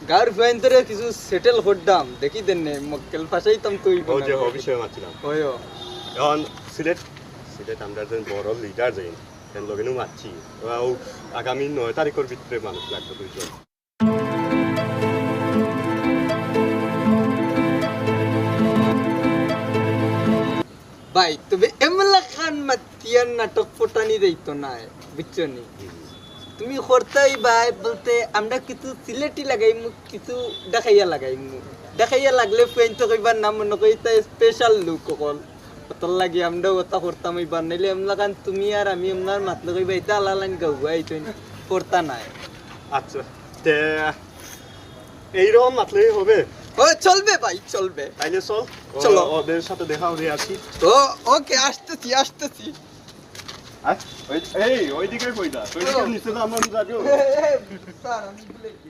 গার ভেতরে কিছু সেটেল করতাম দেখি দেন মক্কেল ফাঁসাইতাম তুই ও যে অফিসে মারছিলাম ওইও এখন সিলেট সিলেট আমরা যে বড় লিডার যাই তেন লগেনও মারছি ও আগামী 9 তারিখের ভিতরে মানুষ লাগবে দুইজন ভাই তবে এমলা খান মাতিয়ার নাটক পটানি দিত না বুঝছো নি তুমি করতেই ভাই বলতে আমরা কিছু সিলেটি লাগাইমু কিছু দেখাইয়া লাগলে ফেন তো কইবার নাম মনে কই তা স্পেশাল লুক কল তোর লাগি আমরা ওটা করতাম এইবার নাইলে এমলা খান তুমি আর আমি এমলার মাতলে কইবা এটা আলালাইন গাওয়া এই তুই করতা নাই আচ্ছা তে এইরকম মাতলেই হবে ও চলবে ভাই চলবে তাইলে চল চলো। ওদের সাথে দেখা হয়ে আসি তো ওকে আসতেছি এই ওইদিকে কইতা ওইদিকে নিচে তো আমরা যাবো স্যার আমি ভুলে গেছি